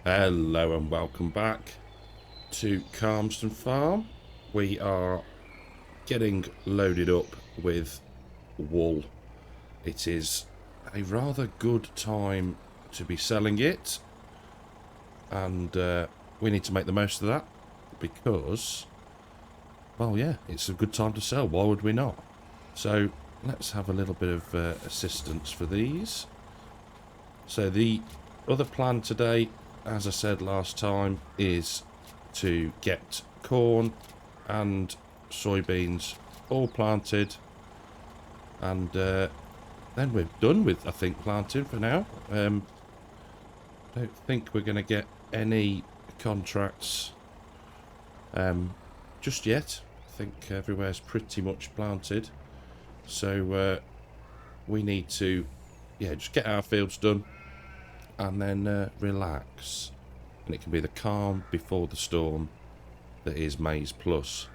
Hello and welcome back to Calmsden Farm. We are getting loaded up with wool. It is a rather good time to be selling it, and we need to make the most of that because, well, yeah, it's a good time to sell. Why would we not? So let's have a little bit of assistance for these. So the other plan today, as I said last time, is to get corn and soybeans all planted, and then we're done with, I think, planting for now. Don't think we're going to get any contracts just yet. I think everywhere's pretty much planted, so we need to, yeah, just get our fields done and then relax. And it can be the calm before the storm that is Maize Plus.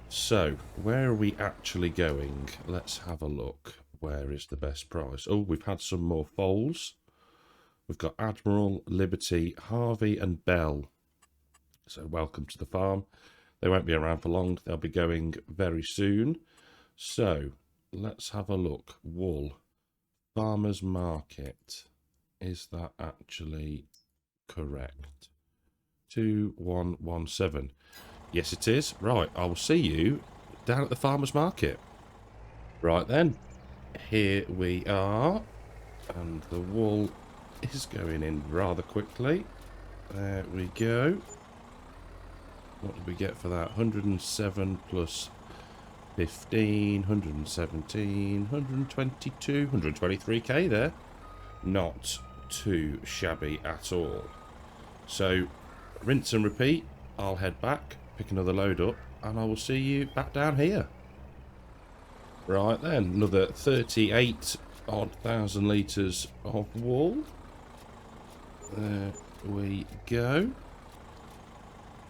So, where are we actually going? Let's have a look. Where is the best price? Oh, we've had some more foals. We've got Admiral, Liberty, Harvey and Bell. So welcome to the farm. They won't be around for long. They'll be going very soon. So, let's have a look. Wool. Farmers Market. Is that actually correct? 2117. Yes, it is. Right, I will see you down at the farmer's market. Right then, here we are, and the wool is going in rather quickly. There we go. What did we get for that? 107 plus 15, 117, 122, 123k there. Not too shabby at all. So, rinse and repeat. I'll head back, pick another load up, and I will see you back down here. Right then, another 38 odd thousand litres of wool. There we go.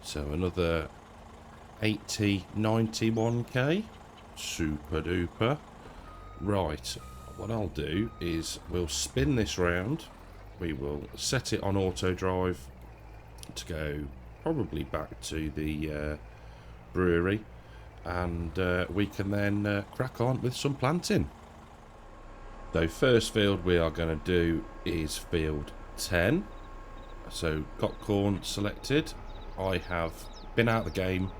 So another 80, 91k. Super duper. Right, what I'll do is we'll spin this round. We will set it on auto drive to go probably back to the brewery, and we can then crack on with some planting. So first field we are going to do is field 10. So got corn selected. I have been out of the game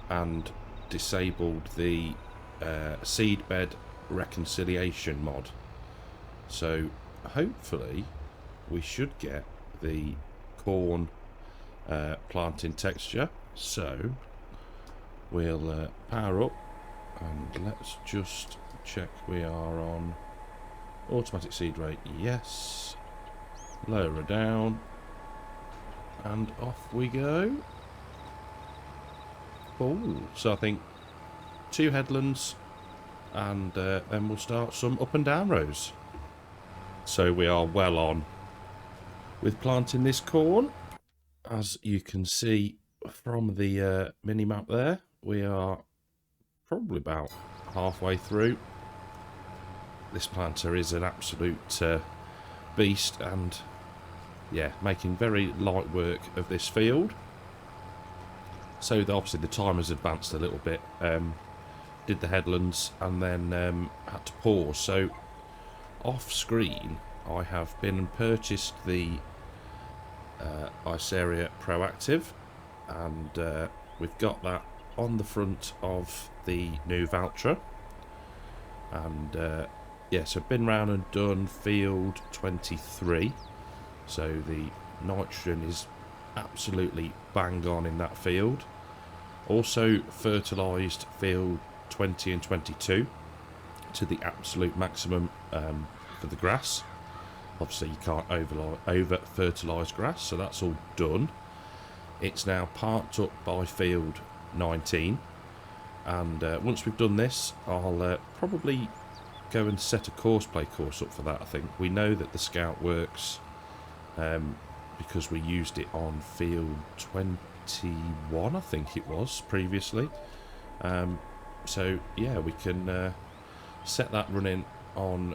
and disabled the seedbed reconciliation mod. So hopefully we should get the corn planting texture. So we'll power up and let's just check we are on automatic seed rate. Yes. Lower her down and off we go. Oh, so I think 2 headlands, and then we'll start some up and down rows. So we are well on with planting this corn. As you can see from the mini map there, we are probably about halfway through. This planter is an absolute beast, and yeah, making very light work of this field. So obviously the time has advanced a little bit. Did the headlands and then had to pause. So off screen I have been and purchased the Iceria Proactive, and we've got that on the front of the new Valtra. And yeah, so been round and done field 23. So the nitrogen is absolutely bang on in that field. Also fertilised field 20 and 22 to the absolute maximum for the grass. Obviously you can't over fertilise grass, so that's all done. It's now parked up by field 19, and once we've done this I'll probably go and set a course up for that. I think we know that the Scout works because we used it on field 21, I think it was previously. So yeah, we can set that running on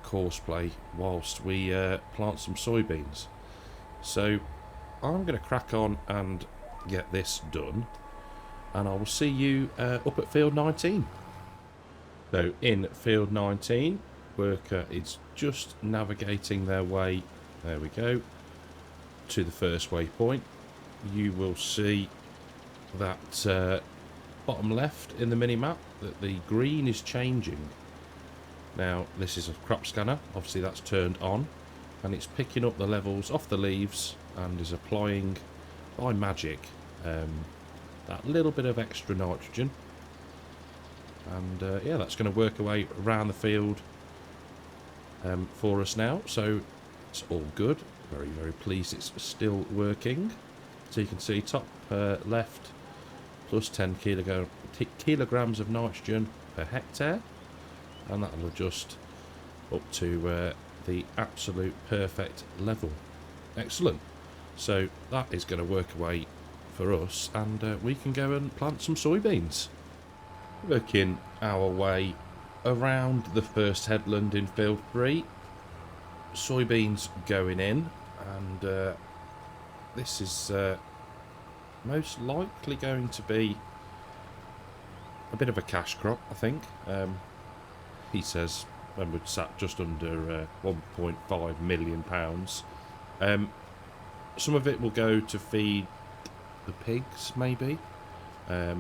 course play whilst we plant some soybeans. So I'm going to crack on and get this done, and I will see you up at field 19. So in field 19, worker is just navigating their way, there we go, to the first waypoint. You will see that bottom left in the mini-map that the green is changing. Now this is a crop scanner, obviously that's turned on, and it's picking up the levels off the leaves and is applying by magic that little bit of extra nitrogen. And yeah, that's going to work away around the field for us now, so it's all good. Very, very pleased it's still working. So you can see top left, plus 10 kilograms of nitrogen per hectare, and that'll adjust up to the absolute perfect level. Excellent. So that is going to work away for us, and we can go and plant some soybeans. Working our way around the first headland in field 3. Soybeans going in, and this is most likely going to be a bit of a cash crop, I think. He says when we're sat just under £1.5 million. Some of it will go to feed the pigs, maybe. I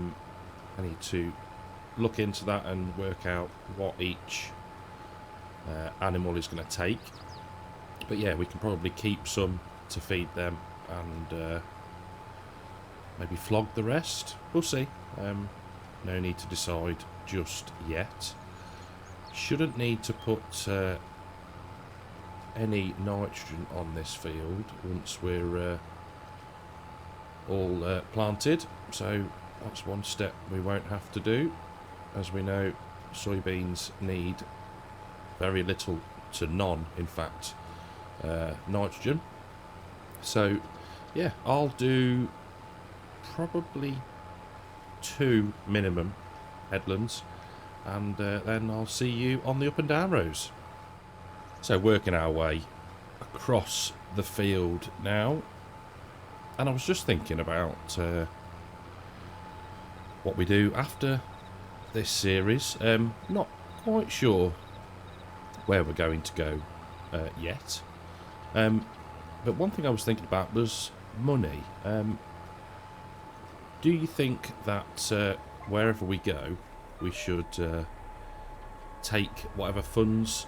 need to look into that and work out what each animal is going to take. But yeah, we can probably keep some to feed them and maybe flog the rest. We'll see. No need to decide just yet. Shouldn't need to put any nitrogen on this field once we're all planted, so that's one step we won't have to do. As we know, soybeans need very little to none, in fact, nitrogen. So yeah, I'll do probably 2 minimum headlands, and then I'll see you on the up and down rows. So working our way across the field now, and I was just thinking about what we do after this series. Not quite sure where we're going to go yet, but one thing I was thinking about was money. Do you think that wherever we go, we should take whatever funds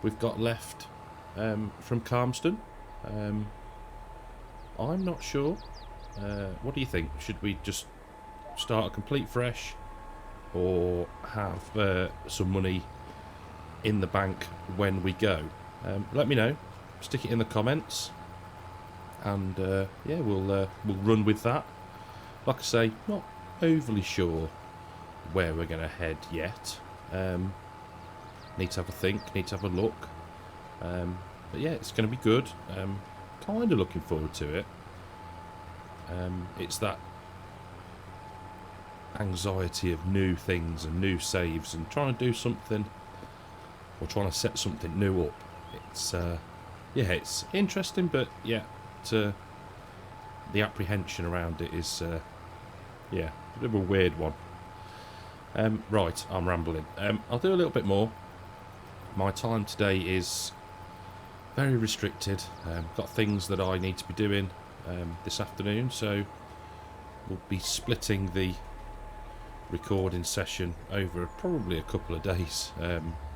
we've got left from Calmsden? I'm not sure. What do you think? Should we just start a complete fresh, or have some money in the bank when we go? Let me know. Stick it in the comments, and yeah, we'll run with that. Like I say, not overly sure where we're going to head yet. Need to have a think, need to have a look. But yeah, it's going to be good. Kind of looking forward to it. It's that anxiety of new things and new saves and trying to do something, or trying to set something new up. It's yeah, it's interesting, but yeah, the apprehension around it is yeah, a bit of a weird one. Right, I'm rambling. I'll do a little bit more. My time today is very restricted. Got things that I need to be doing this afternoon, so we'll be splitting the recording session over probably a couple of days.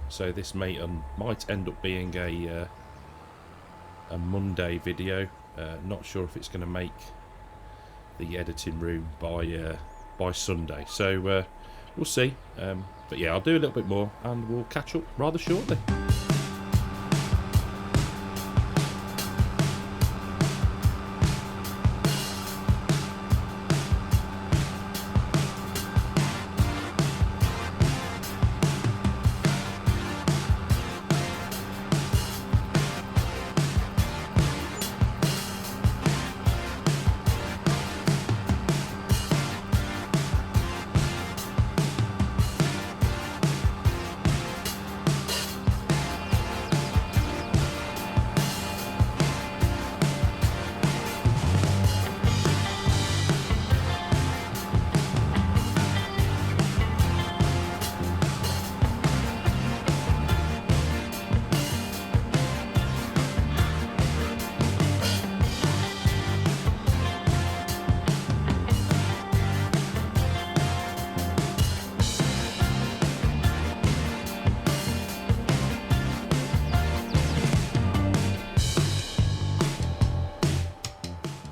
So this might end up being a Monday video. Not sure if it's going to make the editing room by Sunday. So we'll see. But yeah, I'll do a little bit more, and we'll catch up rather shortly.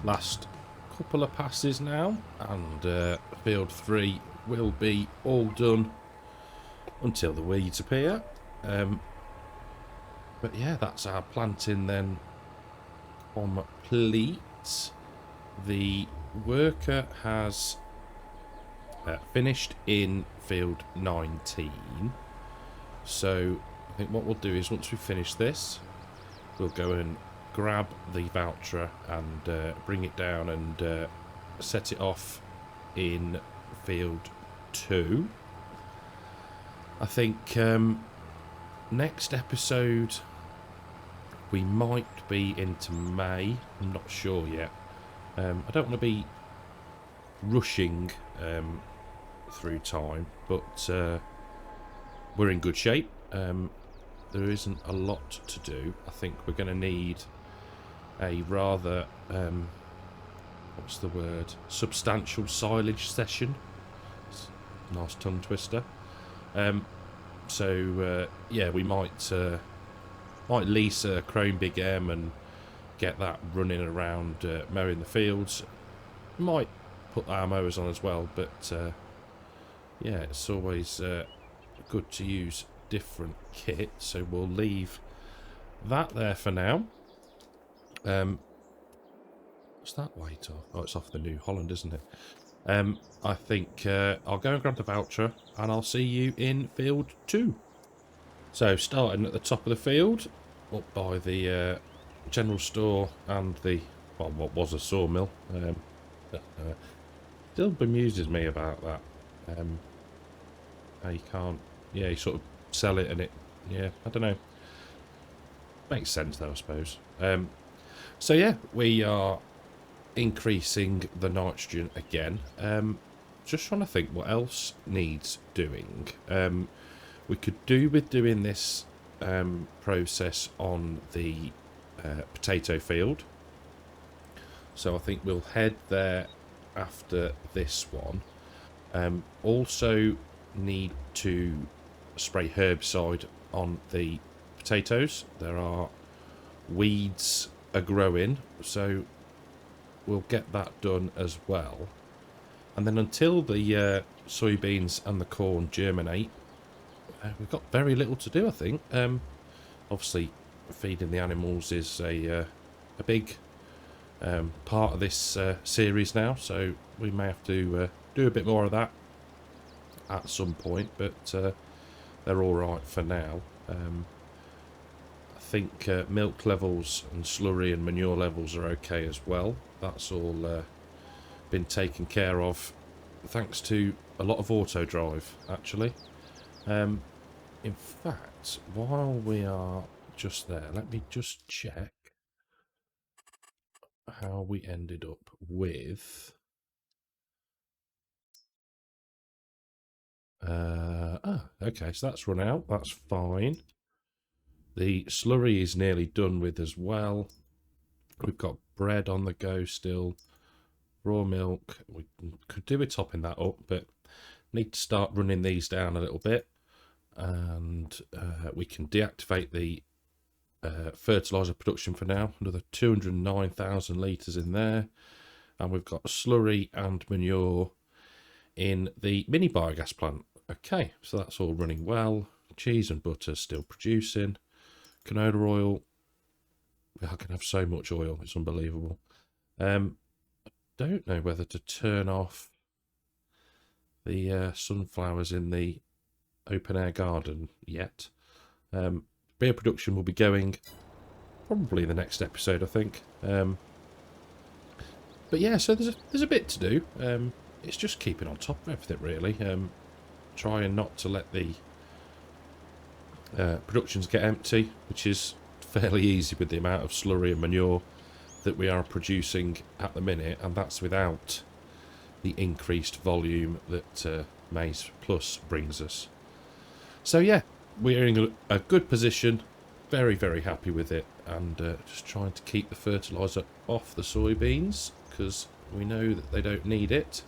Last couple of passes now, and field 3 will be all done until the weeds appear. But yeah, that's our planting then complete. The worker has finished in field 19. So I think what we'll do is once we finish this, we'll go and grab the voucher and bring it down and set it off in field 2. I think next episode we might be into May. I'm not sure yet. I don't want to be rushing through time, but we're in good shape. There isn't a lot to do. I think we're going to need a rather, what's the word, substantial silage session. Nice tongue twister. So yeah, we might lease a Chrome Big M and get that running around mowing the fields. Might put our mowers on as well, but yeah, it's always good to use different kit, so we'll leave that there for now. What's that weight off? Oh, it's off the New Holland, isn't it? I think I'll go and grab the voucher and I'll see you in field 2. So starting at the top of the field, up by the general store and the, well, what was a sawmill. Still bemuses me about that. How you can't, yeah, you sort of sell it and it, yeah, I don't know. Makes sense though, I suppose. So yeah, we are increasing the nitrogen again. Just trying to think what else needs doing. We could do with doing this process on the potato field. So I think we'll head there after this one. Also need to spray herbicide on the potatoes. There are weeds are growing, so we'll get that done as well. And then until the soybeans and the corn germinate, we've got very little to do, I think. Obviously, feeding the animals is a big part of this series now, so we may have to do a bit more of that at some point, but they're all right for now. I think milk levels and slurry and manure levels are okay as well. That's all been taken care of thanks to a lot of auto drive, actually. In fact, while we are just there, let me just check how we ended up with okay, so that's run out, that's fine. The slurry is nearly done with as well. We've got bread on the go still, raw milk. We could do with topping that up, but need to start running these down a little bit, and we can deactivate the fertilizer production for now. Another 209,000 litres in there, and we've got slurry and manure in the mini biogas plant. Okay, so that's all running well. Cheese and butter still producing. Canola oil, I can have so much oil, it's unbelievable. I don't know whether to turn off the sunflowers in the open air garden yet. Beer production will be going probably in the next episode, I think. But yeah, so there's a bit to do. It's just keeping on top of everything, really. Trying not to let the productions get empty, which is fairly easy with the amount of slurry and manure that we are producing at the minute, and that's without the increased volume that Maize Plus brings us. So yeah, we're in a good position, very, very happy with it, and just trying to keep the fertiliser off the soybeans because we know that they don't need it.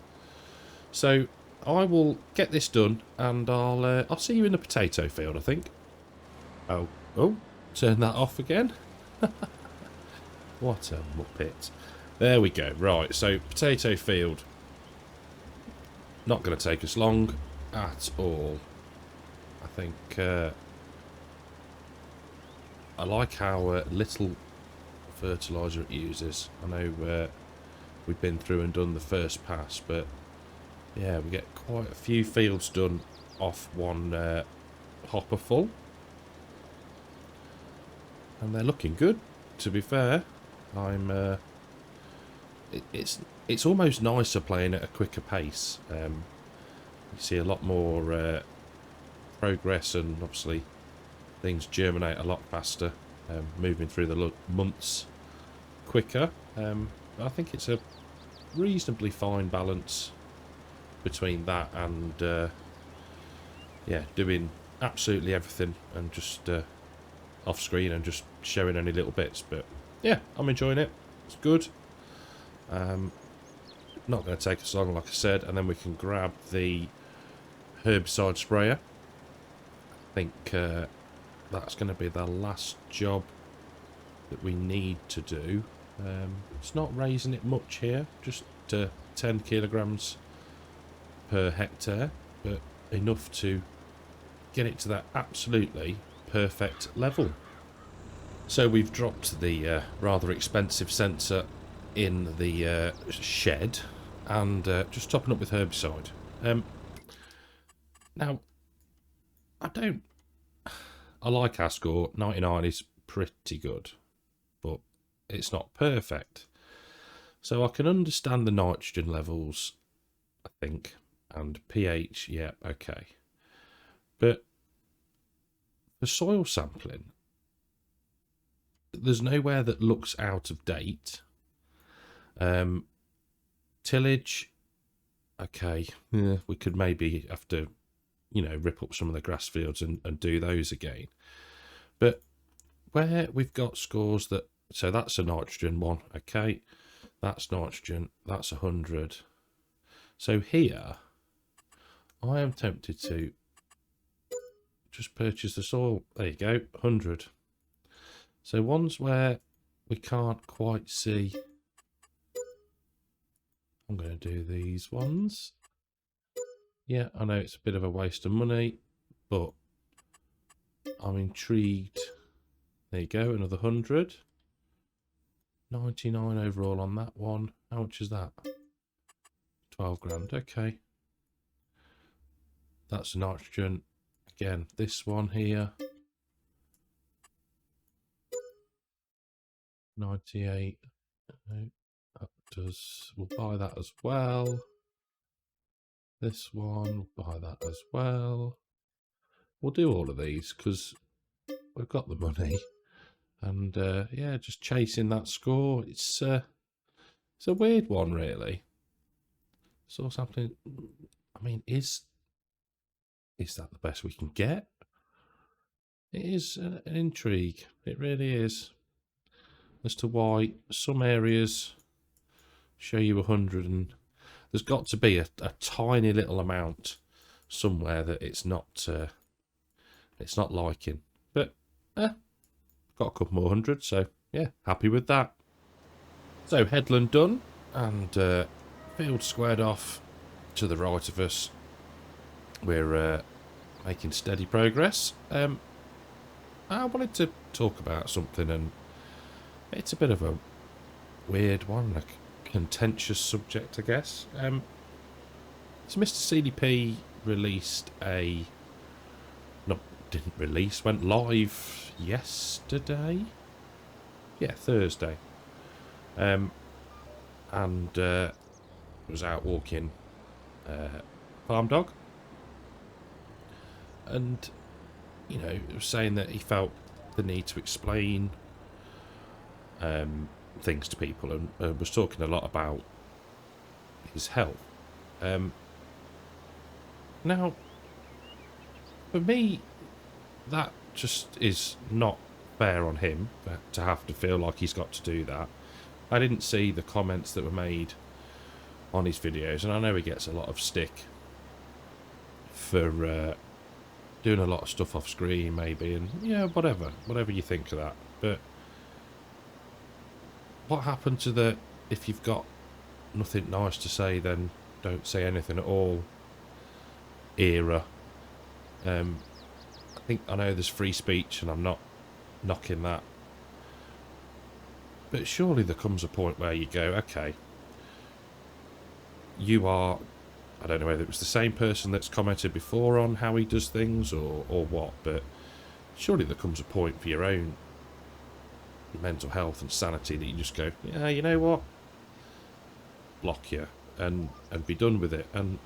So I will get this done, and I'll see you in the potato field, I think. Oh, turn that off again. What a muppet. There we go. Right, so potato field. Not going to take us long at all. I think I like how little fertiliser it uses. I know we've been through and done the first pass, but yeah, we get quite a few fields done off one hopper full. And they're looking good, to be fair. It's almost nicer playing at a quicker pace. You see a lot more progress, and obviously things germinate a lot faster, moving through the months quicker. I think it's a reasonably fine balance between that and yeah, doing absolutely everything and just off screen and just showing only little bits. But yeah, I'm enjoying it. It's good. Not going to take us long, like I said, and then we can grab the herbicide sprayer. I think that's going to be the last job that we need to do. It's not raising it much here, just 10 kilograms per hectare, but enough to get it to that absolutely perfect level. So we've dropped the rather expensive sensor in the shed and just topping up with herbicide. Now, I like our score. 99 is pretty good, but it's not perfect. So I can understand the nitrogen levels, I think, and pH, yeah, okay. But for soil sampling, there's nowhere that looks out of date. Tillage, okay, yeah, we could maybe have to, rip up some of the grass fields and do those again. But where we've got scores that, so that's a nitrogen one, okay, that's nitrogen, that's 100. So here, I am tempted to just purchase the soil. There you go, 100. So ones where we can't quite see, I'm going to do these ones. Yeah, I know it's a bit of a waste of money, but I'm intrigued. There you go, another 100. 99 overall on that one. How much is that? 12 grand, okay. That's nitrogen. Again, this one here. 98. No, that does, we'll buy that as well. This one, we'll buy that as well. We'll do all of these because we've got the money. And yeah, just chasing that score. It's a weird one, really. Saw something. I mean, is that the best we can get? It is an intrigue. It really is. As to why some areas show you 100, and there's got to be a tiny little amount somewhere that it's not liking. But got a couple more 100, so yeah, happy with that. So headland done, and field squared off to the right of us. We're making steady progress. I wanted to talk about something, and it's a bit of a weird one, a contentious subject, I guess. So Mr. CDP released went live yesterday? Yeah, Thursday. And was out walking farm dog. And, was saying that he felt the need to explain things to people, and was talking a lot about his health. Now, for me, that just is not fair on him to have to feel like he's got to do that. I didn't see the comments that were made on his videos, and I know he gets a lot of stick for doing a lot of stuff off screen, maybe, and yeah, whatever you think of that. But what happened to the if you've got nothing nice to say, then don't say anything at all era. I know there's free speech, and I'm not knocking that, but surely there comes a point where you go, okay, you are, I don't know whether it was the same person that's commented before on how he does things or what, but surely there comes a point for your own mental health and sanity that you just go, yeah, you know what, block you and be done with it. And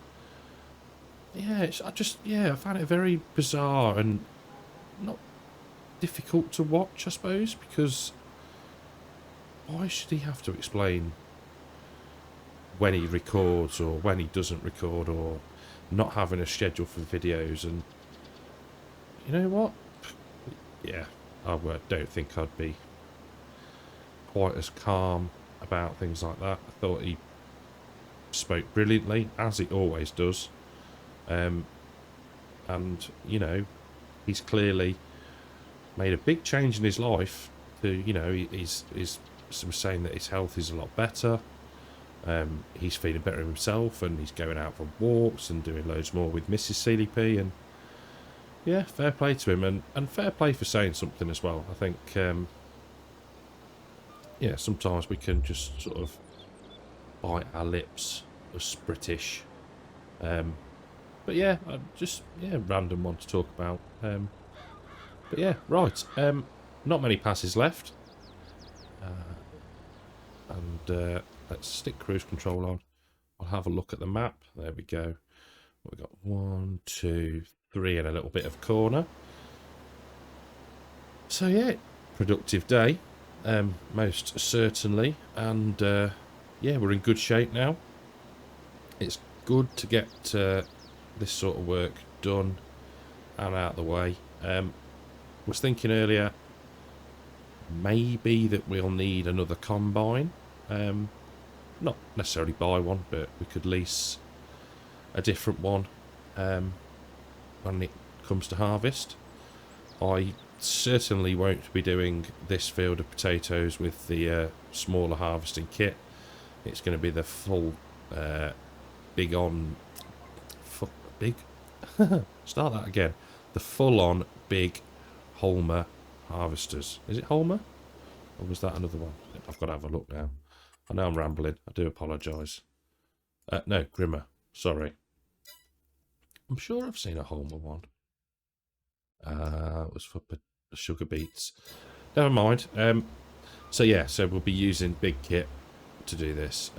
yeah, I found it very bizarre and not difficult to watch, I suppose, because why should he have to explain when he records or when he doesn't record, or not having a schedule for videos? And you know what, yeah, I don't think I'd be quite as calm about things like that. I thought he spoke brilliantly, as he always does, and you know, he's clearly made a big change in his life. To, you know, he's saying that his health is a lot better. He's feeling better himself, and he's going out for walks and doing loads more with Mrs. CDP. And yeah, fair play to him, and fair play for saying something as well. I think yeah, sometimes we can just sort of bite our lips as British. But yeah, random one to talk about. But yeah, right. Not many passes left. Let's stick cruise control on. I'll have a look at the map. There we go. We've got 1, 2, 3 and a little bit of corner. So yeah, productive day, most certainly. And yeah, we're in good shape now. It's good to get this sort of work done and out of the way. Was thinking earlier, maybe that we'll need another combine. Not necessarily buy one, but we could lease a different one when it comes to harvest. I certainly won't be doing this field of potatoes with the smaller harvesting kit. It's going to be the full start that again. The full-on big Holmer harvesters. Is it Holmer? Or was that another one? I've got to have a look now. I know I'm rambling. I do apologise. No, Grimmer. Sorry. I'm sure I've seen a Holmer one. It was for sugar beets. Never mind. So yeah, so we'll be using big kit to do this.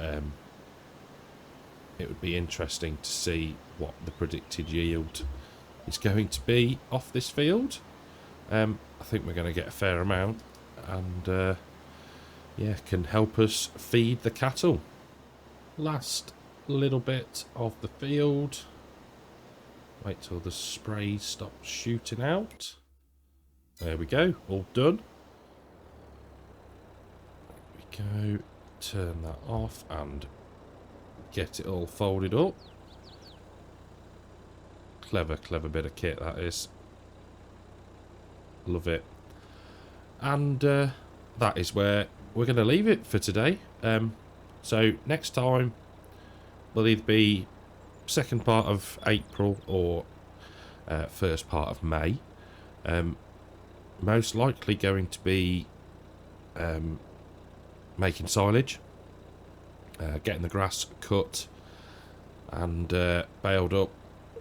It would be interesting to see what the predicted yield is going to be off this field. I think we're going to get a fair amount, and yeah, can help us feed the cattle. Last little bit of the field. Wait till the spray stops shooting out. There we go, all done. There we go. Turn that off and get it all folded up. Clever bit of kit that is. Love it. And that is where we're going to leave it for today. So next time will either be second part of April or first part of May. Most likely going to be making silage, getting the grass cut and baled up,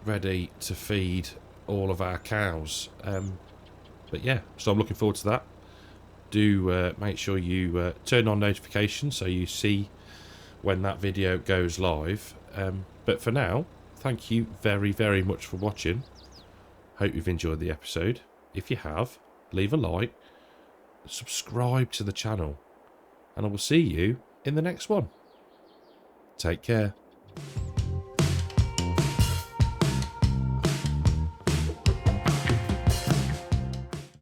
ready to feed all of our cows. But yeah, so I'm looking forward to that. Do make sure you turn on notifications so you see when that video goes live. But for now, thank you very much for watching. Hope you've enjoyed the episode. If you have, leave a like, subscribe to the channel, and I will see you in the next one. Take care.